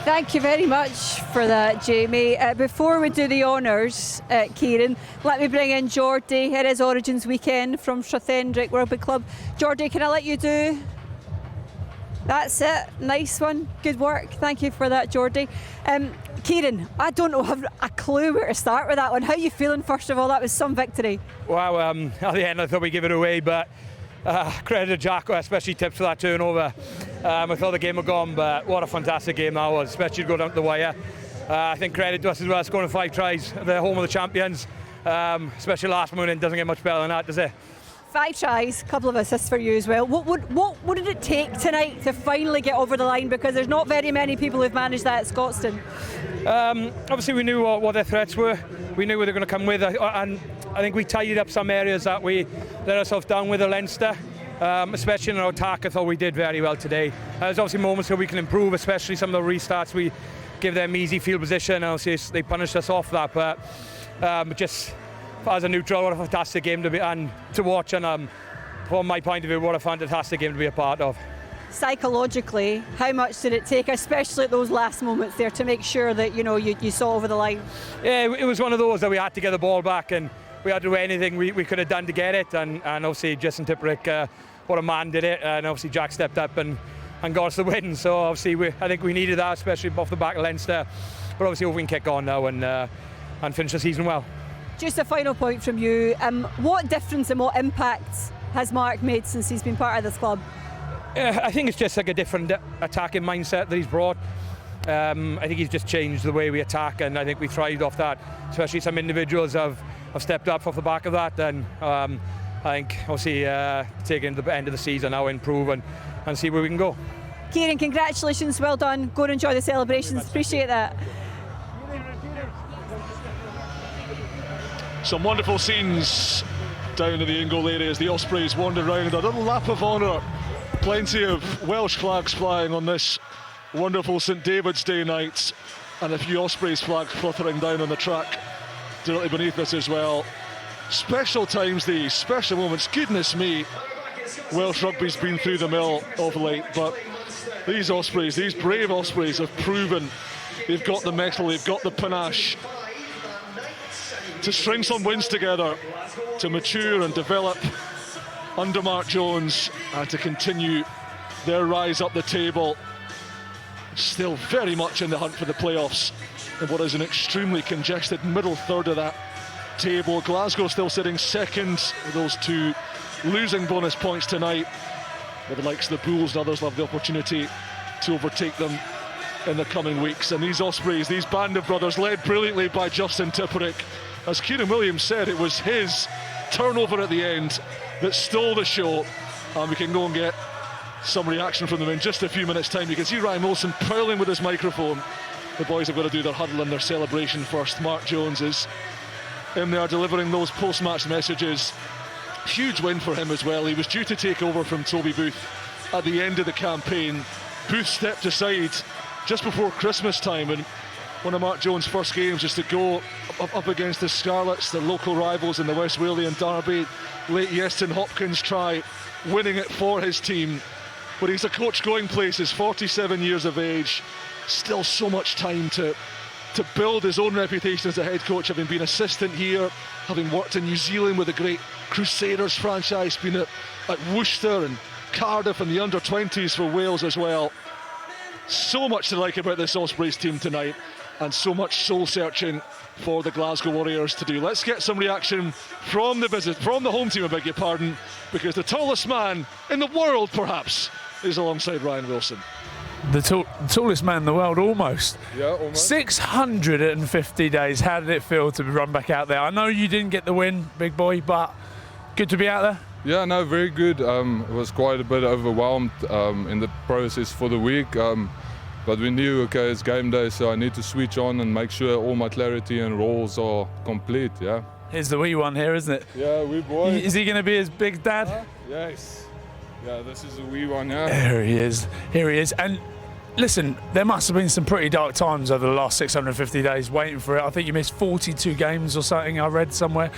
Thank you very much for that, Jamie. Before we do the honours, Keiran, let me bring in Geordie. It is Origins weekend from Strathendrick Rugby Club. Geordie, can I let you do? That's it. Nice one. Good work. Thank you for that, Geordie. Keiran, I don't know, have a clue where to start with that one. How are you feeling, first of all? That was some victory. Well, at the end I thought we gave it away, but credit to Jack, especially tips for that turnover. I thought the game had gone, but what a fantastic game that was, especially to go down to the wire. I think credit to us as well, scoring 5 tries. They're home of the champions, especially last morning. Doesn't get much better than that, does it? 5 tries, a couple of assists for you as well. What did it take tonight to finally get over the line? Because there's not very many people who've managed that at Scotstoun. Obviously we knew what their threats were. We knew what they were going to come with, and I think we tidied up some areas that we let ourselves down with Leinster. Especially in our attack, I thought we did very well today. There's obviously moments where we can improve, especially some of the restarts. We give them easy field position, and obviously they punished us off that. But just as a neutral, what a fantastic game to be and to watch, and from my point of view, what a fantastic game to be a part of. Psychologically, how much did it take, especially at those last moments there, to make sure that you saw over the line? Yeah, it was one of those that we had to get the ball back, and we had to do anything we could have done to get it, and obviously Justin Tipuric, what a man, did it, and obviously Jack stepped up and got us the win. So obviously I think we needed that, especially off the back of Leinster. But obviously we can kick on now and finish the season well. Just a final point from you. What difference and what impact has Mark made since he's been part of this club? I think it's just like a different attacking mindset that he's brought. I think he's just changed the way we attack, and I think we thrived off that. Especially some individuals have stepped up off the back of that, and I think obviously taking the end of the season now, improve and see where we can go. Keiran, congratulations, well done. Go and enjoy the celebrations. Appreciate that. Some wonderful scenes down in the in-goal area as the Ospreys wander around. A little lap of honour. Plenty of Welsh flags flying on this wonderful St David's Day night, and a few Ospreys flags fluttering down on the track directly beneath us as well. Special times these, special moments. Goodness me, Welsh rugby's been through the mill of late, but these Ospreys, these brave Ospreys, have proven they've got the mettle, they've got the panache to string some wins together, to mature and develop under Mark Jones, and to continue their rise up the table. Still very much in the hunt for the playoffs in what is an extremely congested middle third of that table. Glasgow still sitting second with those 2 losing bonus points tonight, but the likes of the Bulls and others will have the opportunity to overtake them in the coming weeks. And these Ospreys, these band of brothers, led brilliantly by Justin Tipuric. As Kieran Williams said, it was his turnover at the end that stole the show, and we can go and get some reaction from them in just a few minutes' time. You can see Ryan Wilson prowling with his microphone. The boys have got to do their huddle and their celebration first. Mark Jones is in there delivering those post-match messages. Huge win for him as well. He was due to take over from Toby Booth at the end of the campaign. Booth stepped aside just before Christmas time, and one of Mark Jones' first games is to go up against the Scarlets, the local rivals in the West Walian derby. Late Yeston Hopkins try, winning it for his team. But he's a coach going places, 47 years of age, still so much time to build his own reputation as a head coach, having been assistant here, having worked in New Zealand with the great Crusaders franchise, been at Worcester and Cardiff and the under-20s for Wales as well. So much to like about this Ospreys team tonight, and so much soul-searching for the Glasgow Warriors to do. Let's get some reaction from the home team, I beg your pardon, because the tallest man in the world, perhaps, is alongside Ryan Wilson. The tallest man in the world, almost. Yeah, almost. 650 days. How did it feel to run back out there? I know you didn't get the win, big boy, but good to be out there. Yeah, no, very good. It was quite a bit overwhelmed in the process for the week. But we knew, okay, it's game day, so I need to switch on and make sure all my clarity and roles are complete, yeah. Here's the wee one here, isn't it? Yeah, wee boy. Is he going to be his big dad? Yes. Yeah, this is a wee one, yeah. There he is. Here he is. And listen, there must have been some pretty dark times over the last 650 days waiting for it. I think you missed 42 games or something, I read somewhere.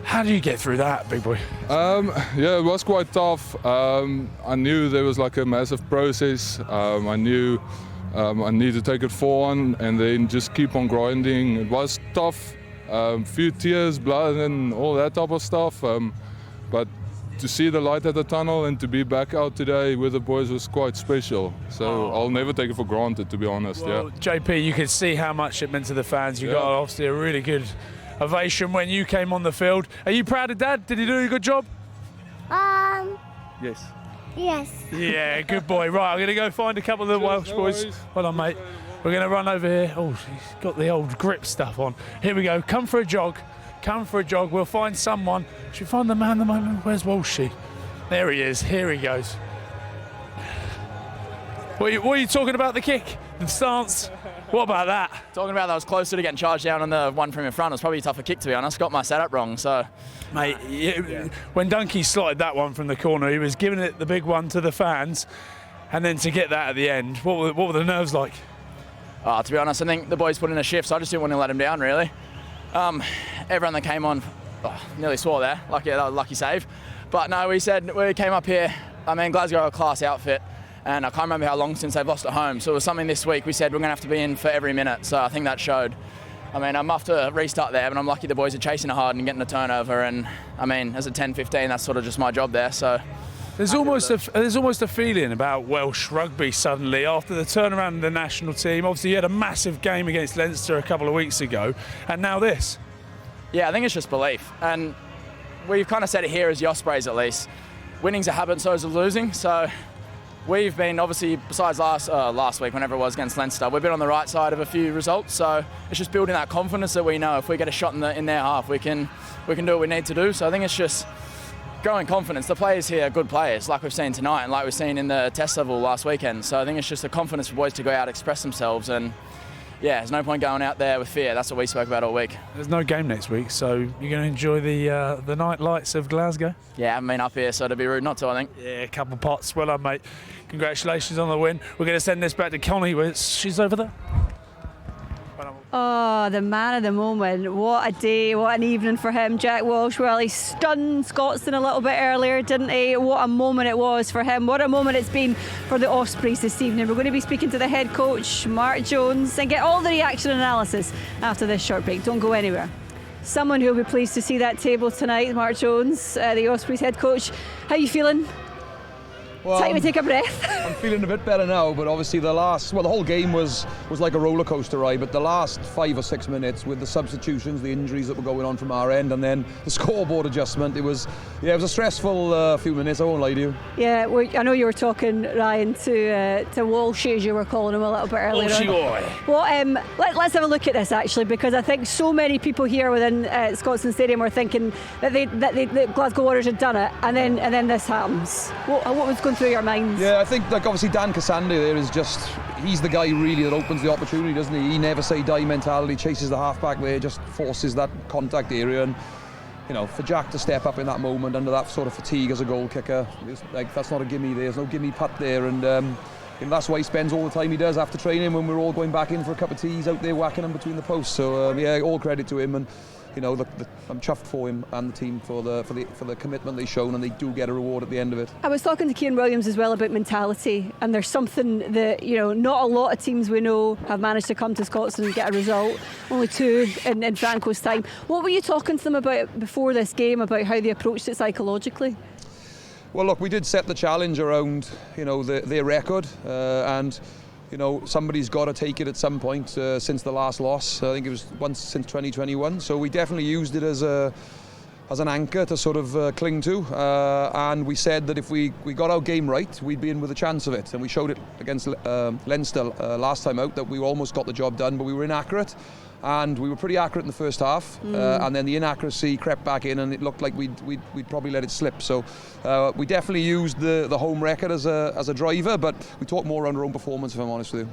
How do you get through that, big boy? Yeah, it was quite tough. I knew there was like a massive process. I knew I need to take it 4-1 and then just keep on grinding. It was tough, few tears, blood and all that type of stuff, but to see the light at the tunnel and to be back out today with the boys was quite special. So I'll never take it for granted, to be honest. Well, JP, you could see how much it meant to the fans. You got obviously a really good ovation when you came on the field. Are you proud of Dad? Did he do a good job? Yes. Yes. Yeah, good boy. Right, I'm going to go find a couple of the Welsh boys. Well done, mate. We're going to run over here. Oh, he's got the old grip stuff on. Here we go. Come for a jog. Come for a jog. We'll find someone. Should we find the man at the moment? Where's Walshy? There he is. Here he goes. What are you talking about, the kick? The stance? What about that? Talking about that, I was closer to getting charged down on the one from in front. It was probably a tougher kick, to be honest. Got my setup wrong, so. Mate, when Dunkey slotted that one from the corner, he was giving it the big one to the fans, and then to get that at the end, what were the nerves like? To be honest, I think the boys put in a shift, so I just didn't want to let them down, really. Everyone that came on, nearly swore there. Lucky, that was a lucky save. But no, we came up here. I mean, Glasgow are a class outfit, and I can't remember how long since they've lost at home. So it was something this week. We said we're going to have to be in for every minute. So I think that showed. I mean, I'm off to restart there, but I'm lucky the boys are chasing it hard and getting a turnover. And I mean, as a 10-15, that's sort of just my job there. So there's almost a feeling about Welsh rugby suddenly after the turnaround in the national team. Obviously, you had a massive game against Leinster a couple of weeks ago, and now this. Yeah, I think it's just belief. And we've kind of said it here as the Ospreys, at least. Winning's a habit, so is losing. So we've been, obviously, besides last week, whenever it was against Leinster, we've been on the right side of a few results. So it's just building that confidence that we know if we get a shot in their half, we can do what we need to do. So I think it's just growing confidence. The players here are good players, like we've seen tonight and like we've seen in the test level last weekend. So I think it's just the confidence for boys to go out, express themselves, and yeah, there's no point going out there with fear. That's what we spoke about all week. There's no game next week, so you're going to enjoy the night lights of Glasgow? Yeah, I haven't been up here, so it'd be rude not to, I think. Yeah, a couple pots. Well done, mate. Congratulations on the win. We're going to send this back to Connie. She's over there. Oh, the man of the moment. What a day, what an evening for him, Jack Walsh. Well, he stunned Scotston a little bit earlier, didn't he? What a moment it was for him. What a moment it's been for the Ospreys this evening. We're going to be speaking to the head coach, Mark Jones, and get all the reaction analysis after this short break. Don't go anywhere. Someone who will be pleased to see that table tonight, Mark Jones, the Ospreys head coach. How are you feeling? Well, Time to take a breath. I'm feeling a bit better now, but obviously the whole game was like a roller coaster ride, but the last 5 or 6 minutes with the substitutions, the injuries that were going on from our end, and then the scoreboard adjustment, it was a stressful few minutes, I won't lie to you. Yeah, I know you were talking, Ryan, to Walsh, as you were calling him a little bit earlier Walshy on. boy. Well, let's have a look at this actually, because I think so many people here within Scotstoun Stadium are thinking that the Glasgow Warriors had done it, and then this happens. What was going through your minds? Yeah, I think obviously Dan Cassandra there is he's the guy really that opens the opportunity, doesn't he? He never say die mentality, chases the halfback there, just forces that contact area, and for Jack to step up in that moment under that sort of fatigue as a goal kicker, that's not a gimme. There's no gimme putt there, and that's why he spends all the time he does after training when we're all going back in for a cup of tea. He's out there whacking them between the posts. So all credit to him, and I'm chuffed for him and the team for the commitment they've shown, and they do get a reward at the end of it. I was talking to Keiran Williams as well about mentality, and there's something that not a lot of teams we know have managed to come to Scotland and get a result. Only 2 in Franco's time. What were you talking to them about before this game, about how they approached it psychologically? Well, look, we did set the challenge around their record, and somebody's got to take it at some point since the last loss. I think it was once since 2021. So we definitely used it as an anchor to sort of cling to, and we said that if we got our game right, we'd be in with a chance of it. And we showed it against Leinster last time out that we almost got the job done, but we were inaccurate. And we were pretty accurate in the first half, and then the inaccuracy crept back in, and it looked like we'd probably let it slip. So we definitely used the home record as a driver, but we talked more around our own performance, if I'm honest with you.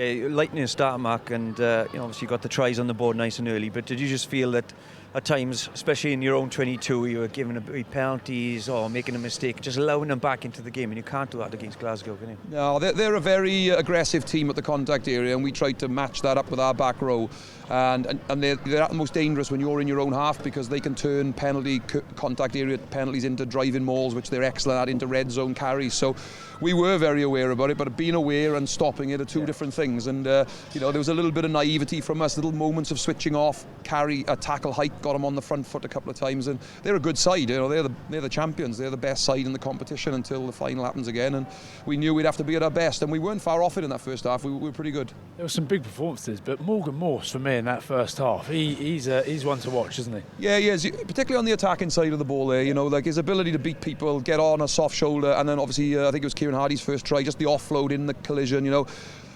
Yeah, lightning start, Mark, and obviously you got the tries on the board nice and early. But did you just feel that at times, especially in your own 22, you were giving penalties or making a mistake, just allowing them back into the game, and you can't do that against Glasgow, can you? No, they're a very aggressive team at the contact area, and we tried to match that up with our back row. And they're at the most dangerous when you're in your own half, because they can turn contact area penalties into driving mauls, which they're excellent at, into red zone carries. So we were very aware about it, but being aware and stopping it are two different things. And there was a little bit of naivety from us, little moments of switching off, tackle height, got them on the front foot a couple of times, and they're a good side. They're the champions. They're the best side in the competition until the final happens again. And we knew we'd have to be at our best, and we weren't far off it in that first half. We were pretty good. There were some big performances, but Morgan Morse for me in that first half, he's one to watch, isn't he? Yeah, he is, particularly on the attacking side of the ball there. Like his ability to beat people, get on a soft shoulder, and then obviously I think it was Keiran Hardy's first try, just the offload in the collision.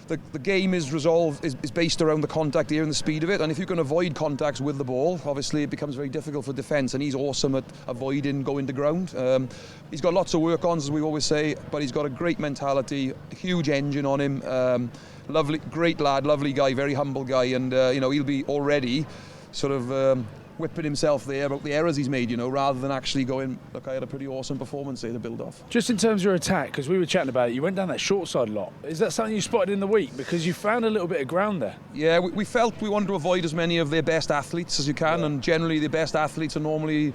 The game is based around the contact here and the speed of it, and if you can avoid contacts with the ball, obviously it becomes very difficult for defence, and he's awesome at avoiding going to ground. He's got lots of work on, as we always say, but he's got a great mentality, a huge engine on him. Lovely, great lad, lovely guy, very humble guy, and he'll be already sort of whipping himself there about the errors he's made, rather than actually going, look, I had a pretty awesome performance there to build off. Just in terms of your attack, because we were chatting about it, you went down that short side a lot. Is that something you spotted in the week? Because you found a little bit of ground there. Yeah, we felt we wanted to avoid as many of their best athletes as you can, and generally the best athletes are normally,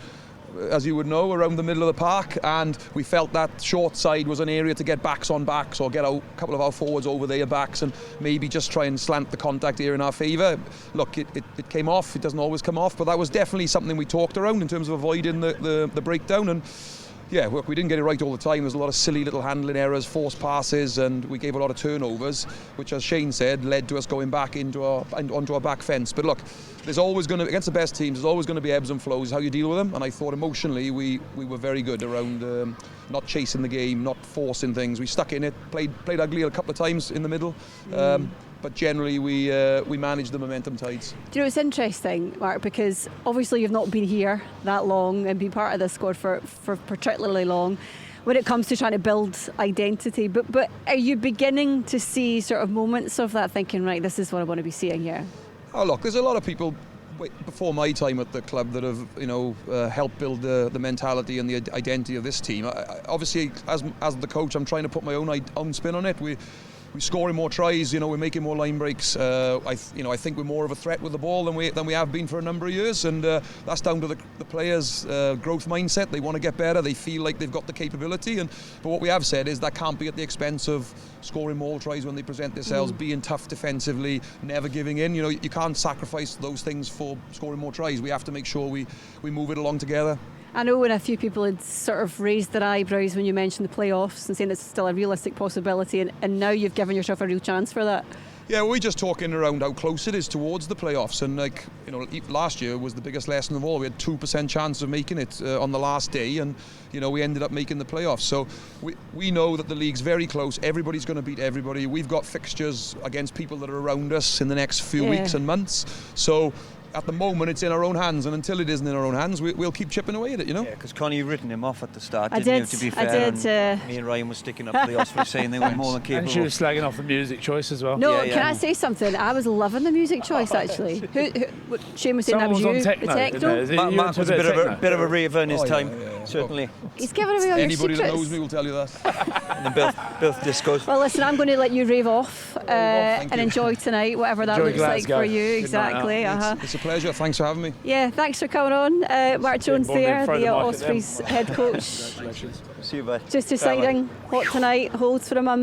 as you would know, around the middle of the park, and we felt that short side was an area to get backs on backs, or get a couple of our forwards over their backs, and maybe just try and slant the contact here in our favour. Look, it came off. It doesn't always come off, but that was definitely something we talked around in terms of avoiding the breakdown. And yeah, look, we didn't get it right all the time. There's a lot of silly little handling errors, forced passes, and we gave a lot of turnovers, which, as Shane said, led to us going back onto our back fence. But look, there's always going to, against the best teams, there's always going to be ebbs and flows, how you deal with them. And I thought emotionally we were very good around not chasing the game, not forcing things. We stuck in it, played ugly a couple of times in the middle. But generally we managed the momentum tides. Do you know, it's interesting, Mark, because obviously you've not been here that long and been part of this squad for particularly long when it comes to trying to build identity. But are you beginning to see sort of moments of that, thinking, right, this is what I want to be seeing here? Oh, look, there's a lot of people before my time at the club that have helped build the mentality and the identity of this team. Obviously, as the coach, I'm trying to put my own spin on it. We're scoring more tries, we're making more line breaks. I think we're more of a threat with the ball than we have been for a number of years, and that's down to the players' growth mindset. They want to get better. They feel like they've got the capability, but what we have said is that can't be at the expense of scoring more tries when they present themselves, being tough defensively, never giving in. You can't sacrifice those things for scoring more tries. We have to make sure we move it along together. I know when a few people had sort of raised their eyebrows when you mentioned the playoffs and saying it's still a realistic possibility, and now you've given yourself a real chance for that. Yeah, we're just talking around how close it is towards the playoffs, and last year was the biggest lesson of all. We had 2% chance of making it on the last day, and we ended up making the playoffs. So we know that the league's very close. Everybody's going to beat everybody. We've got fixtures against people that are around us in the next few weeks and months. So at the moment it's in our own hands, and until it isn't in our own hands, we'll keep chipping away at it, Yeah, because Connie had written him off at the start, I didn't did, you, to be fair? I did. Me and Ryan were sticking up for the Ospreys, saying they were more than capable. And she was slagging off the music choice as well. No, can I say something? I was loving the music choice, actually. What Shane was saying, Someone that was was you, on techno, the techno. Mark was a bit of a raver in his time, certainly. He's giving away all your Anybody secrets. that knows me will tell you that. And then both discos. Well, listen, I'm going to let you rave off and you. enjoy tonight, whatever that Enjoy looks like Glasgow. for you. Good Exactly. It's a pleasure. Thanks for having me. Yeah, thanks for coming on. Mark Jones Bonding, there, throw the the mic at them. Ospreys head coach. See you, bud. Just deciding what tonight holds for him. I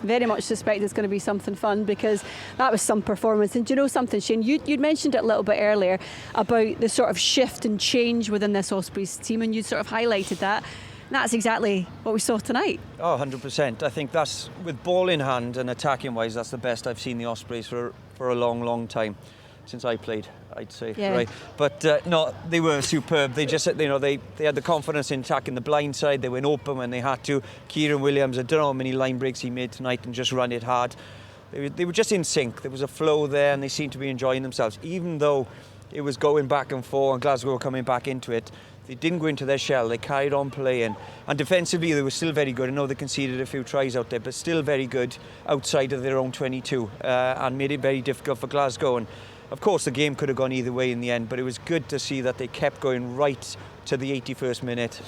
very much suspect it's going to be something fun, because that was some performance. And do you know something, Shane? You'd mentioned it a little bit earlier about the sort of shift and change within this Ospreys team, and you sort of highlighted that. And that's exactly what we saw tonight. Oh, 100%. I think that's, with ball in hand and attacking wise, that's the best I've seen the Ospreys for a long, long time. Since I played, I'd say, right? But no, they were superb. They just, they had the confidence in attacking the blind side. They went open when they had to. Keiran Williams, I don't know how many line breaks he made tonight, and just run it hard. They were just in sync. There was a flow there, and they seemed to be enjoying themselves, even though it was going back and forth and Glasgow were coming back into it. They didn't go into their shell. They carried on playing, and defensively they were still very good. I know they conceded a few tries out there, but still very good outside of their own 22, and made it very difficult for Glasgow. And Of course, the game could have gone either way in the end, but it was good to see that they kept going right to the 81st minute.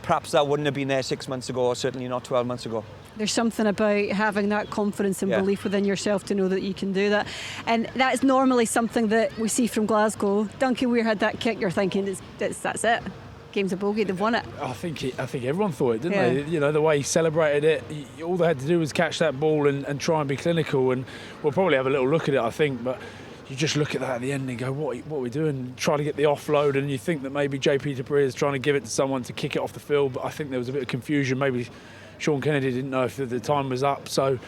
Perhaps that wouldn't have been there 6 months ago, or certainly not 12 months ago. There's something about having that confidence and belief within yourself to know that you can do that. And that's normally something that we see from Glasgow. Duncan Weir had that kick, you're thinking, that's it. Game's a bogey, they've won it. I think everyone thought it, didn't they? You know, the way he celebrated it, all they had to do was catch that ball and try and be clinical. And we'll probably have a little look at it, I think. But you just look at that at the end and go, what are we doing? Try to get the offload, and you think that maybe JP Preez is trying to give it to someone to kick it off the field. But I think there was a bit of confusion. Maybe Sean Kennedy didn't know if the time was up. So,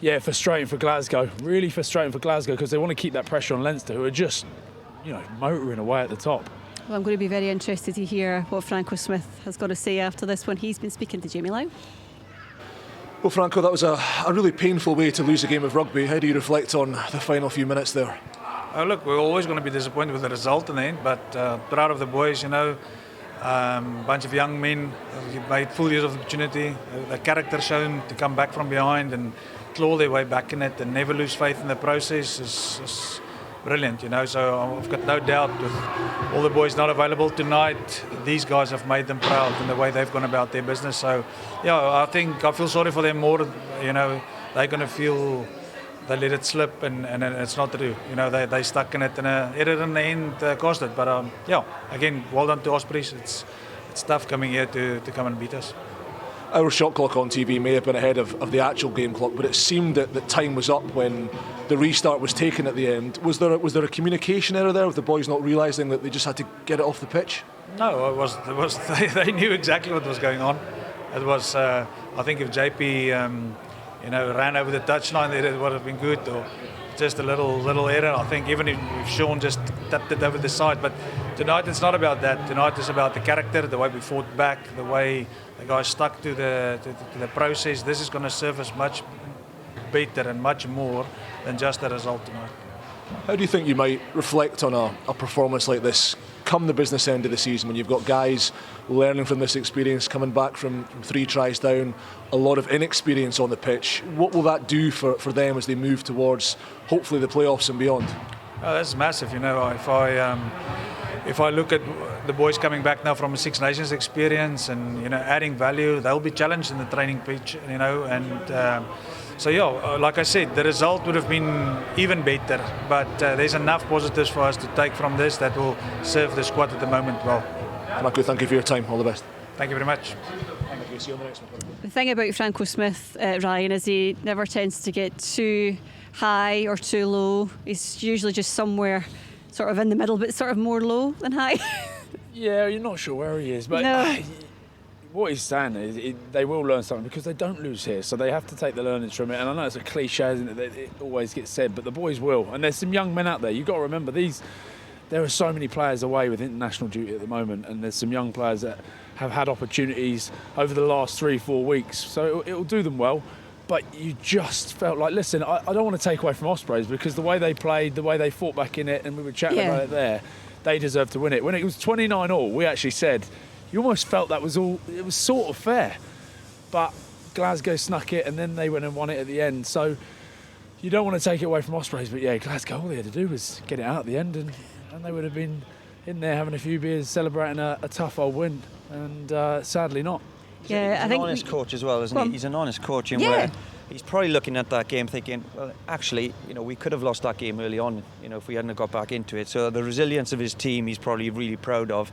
yeah, frustrating for Glasgow. Really frustrating for Glasgow because they want to keep that pressure on Leinster, who are just, motoring away at the top. Well, I'm going to be very interested to hear what Franco Smith has got to say after this one. He's been speaking to Jamie Lyall. Well, Franco, that was a really painful way to lose a game of rugby. How do you reflect on the final few minutes there? Look, we're always going to be disappointed with the result in the end, but proud of the boys, bunch of young men who made full use of the opportunity, the character shown to come back from behind and claw their way back in it and never lose faith in the process is brilliant, so I've got no doubt with all the boys not available tonight, these guys have made them proud in the way they've gone about their business. So, I feel sorry for them more, they're going to feel they let it slip and it's not to do. They stuck in it and error in the end cost it. But, again, well done to Ospreys. It's tough coming here to come and beat us. Our shot clock on TV may have been ahead of the actual game clock, but it seemed that time was up when the restart was taken at the end. Was there a communication error there with the boys not realising that they just had to get it off the pitch? No, they knew exactly what was going on. It was, I think if JP, ran over the touchline, it would have been good, or just a little error. I think even if Sean just tapped it over the side, but tonight it's not about that. Tonight it's about the character, the way we fought back, the way the guys stuck to the process. This is going to serve us much better and much more than just the result tonight. How do you think you might reflect on a performance like this come the business end of the season, when you've got guys learning from this experience, coming back from 3 tries down, a lot of inexperience on the pitch? What will that do for them as they move towards hopefully the playoffs and beyond? That's massive. If I look at the boys coming back now from a Six Nations experience and adding value, they'll be challenged in the training pitch. Like I said, the result would have been even better, but there's enough positives for us to take from this that will serve the squad at the moment well. Franco, thank you for your time. All the best. Thank you very much. Thank you. See you on the next one. The thing about Franco Smith, Ryan, is he never tends to get too high or too low. He's usually just somewhere sort of in the middle, but sort of more low than high. Yeah, you're not sure where he is, but no. What he's saying is they will learn something because they don't lose here, so they have to take the learnings from it. And I know it's a cliche, isn't it, that it always gets said, but the boys will. And there's some young men out there. You've got to remember, there are so many players away with international duty at the moment, and there's some young players that have had opportunities over the last 3-4 weeks, so it'll do them well. But you just felt like, listen, I don't want to take away from Ospreys, because the way they played, the way they fought back in it, and we were chatting about it there, they deserved to win it. When it was 29-all, we actually said, you almost felt that was all, it was sort of fair. But Glasgow snuck it, and then they went and won it at the end. So you don't want to take it away from Ospreys, but yeah, Glasgow, all they had to do was get it out at the end, and they would have been in there having a few beers, celebrating a tough old win, and sadly not. Yeah, he's an honest coach as well, isn't he? He's an honest coach in where he's probably looking at that game thinking, well, actually, we could have lost that game early on, if we hadn't got back into it. So the resilience of his team, he's probably really proud of.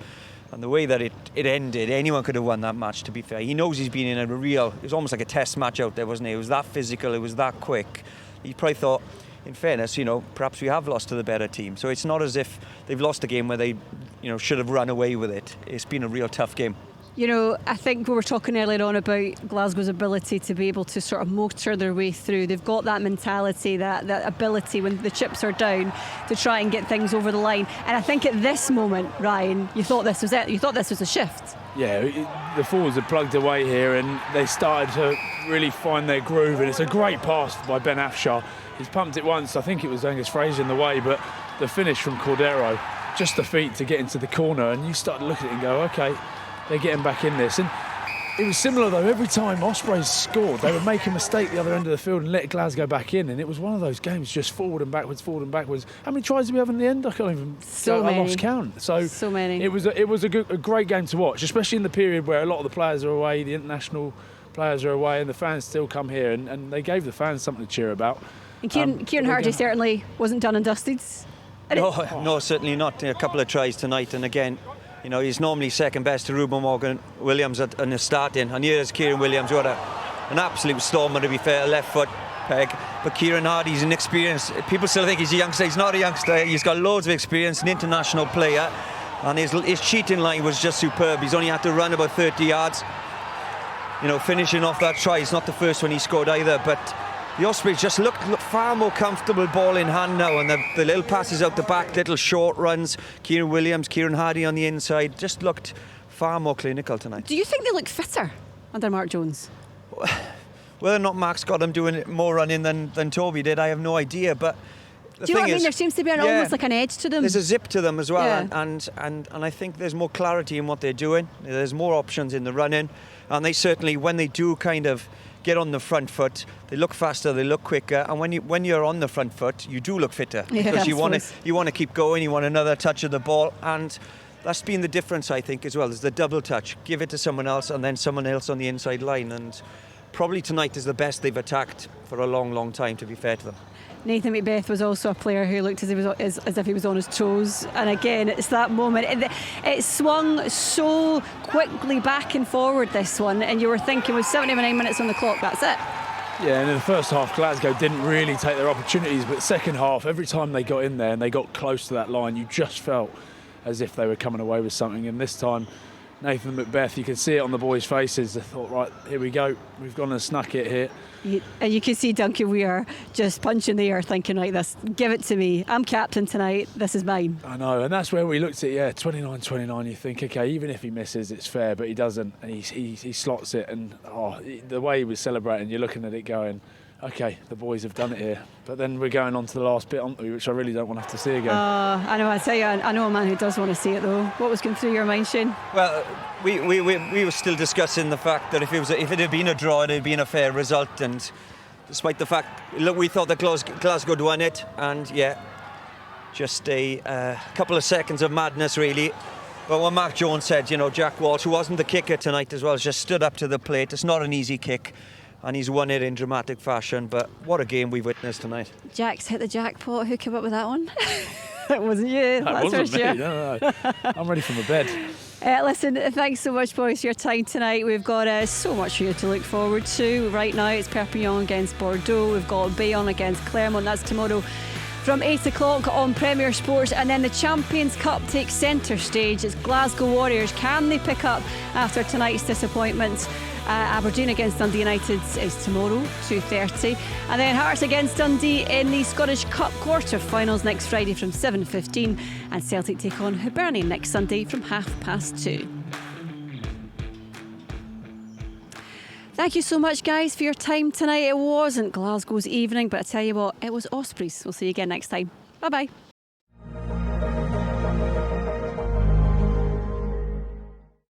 And the way that it ended, anyone could have won that match, to be fair. He knows he's been in it was almost like a test match out there, wasn't it? It was that physical, it was that quick. He probably thought, in fairness, perhaps we have lost to the better team. So it's not as if they've lost a game where they, should have run away with it. It's been a real tough game. I think we were talking earlier on about Glasgow's ability to be able to sort of motor their way through. They've got that mentality, that ability when the chips are down to try and get things over the line. And I think at this moment, Ryan, you thought this was it. You thought this was a shift. Yeah, the forwards had plugged away here and they started to really find their groove. And it's a great pass by Ben Afshar. He's pumped it once. I think it was Angus Fraser in the way, but the finish from Cordero, just the feet to get into the corner. And you start to look at it and go, OK, they're getting back in this. And It was similar though. Every time Ospreys scored, they would make a mistake the other end of the field and let Glasgow back in. And it was one of those games, just forward and backwards, forward and backwards. How many tries did we have in the end? I can't even. I lost count. So many. It was a great game to watch, especially in the period where a lot of the players are away, the international players are away, and the fans still come here, and they gave the fans something to cheer about. And Keiran Hardy certainly wasn't done and dusted. No, certainly not. A couple of tries tonight, and again, you know, he's normally second best to Ruben Morgan-Williams in the starting, and here's Keiran Williams. What an absolute stormer, to be fair, left foot peg. But Keiran Hardy's an experienced. People still think he's a youngster. He's not a youngster. He's got loads of experience, an international player, and his cheating line was just superb. He's only had to run about 30 yards. You know, finishing off that try. It's not the first one he scored either, but the Ospreys just look far more comfortable ball in hand now, and the little passes out the back, little short runs. Keiran Williams, Kieran Hardy on the inside just looked far more clinical tonight. Do you think they look fitter under Mark Jones? Whether or not Mark's got them doing more running than Toby did, I have no idea. But do you know what I mean? There seems to be almost like an edge to them. There's a zip to them as well, yeah. and I think there's more clarity in what they're doing. There's more options in the running, and they certainly, when they do kind of get on the front foot, they look faster, they look quicker, and when you're on the front foot, you do look fitter, because you want to keep going, you want another touch of the ball, and that's been the difference, I think, as well. Is the double touch, give it to someone else, and then someone else on the inside line, and probably tonight is the best they've attacked for a long time, to be fair to them. Nathan McBeth was also a player who looked as if he was on his toes, and again, it's that moment. It swung so quickly back and forward, this one, and you were thinking with 79 minutes on the clock, that's it. Yeah, and in the first half, Glasgow didn't really take their opportunities, but second half, every time they got in there and they got close to that line, you just felt as if they were coming away with something. And this time, Nathan McBeth, you could see it on the boys' faces. They thought, right, here we go. We've gone and snuck it here. And you can see Duncan Weir just punching the air, thinking like this, give it to me. I'm captain tonight. This is mine. I know, and that's where we looked at, 29-29. You think, okay, even if he misses, it's fair, but he doesn't, and he slots it. And the way he was celebrating, you're looking at it going, okay, the boys have done it here. But then we're going on to the last bit, aren't we, which I really don't want to have to see again. I know, I tell you, I know a man who does want to see it though. What was going through your mind, Shane? Well, we were still discussing the fact that if it had been a draw, it had been a fair result, and despite the fact, look, we thought that Glasgow had won it, and just a couple of seconds of madness really. But what Mark Jones said, you know, Jack Walsh, who wasn't the kicker tonight as well, just stood up to the plate. It's not an easy kick, and he's won it in dramatic fashion. But what a game we've witnessed tonight. Jack's hit the jackpot. Who came up with that one? It wasn't you. That wasn't me. No. I'm ready for my bed. Listen, thanks so much, boys, for your time tonight. We've got so much for you to look forward to. Right now, it's Perpignan against Bordeaux. We've got Bayonne against Clermont. That's tomorrow from 8 o'clock on Premier Sports. And then the Champions Cup takes centre stage. It's Glasgow Warriors. Can they pick up after tonight's disappointment? Aberdeen against Dundee United is tomorrow, 2:30. And then Hearts against Dundee in the Scottish Cup quarter-finals next Friday from 7:15. And Celtic take on Hibernian next Sunday from 2:30. Thank you so much, guys, for your time tonight. It wasn't Glasgow's evening, but I tell you what, it was Ospreys. We'll see you again next time. Bye-bye.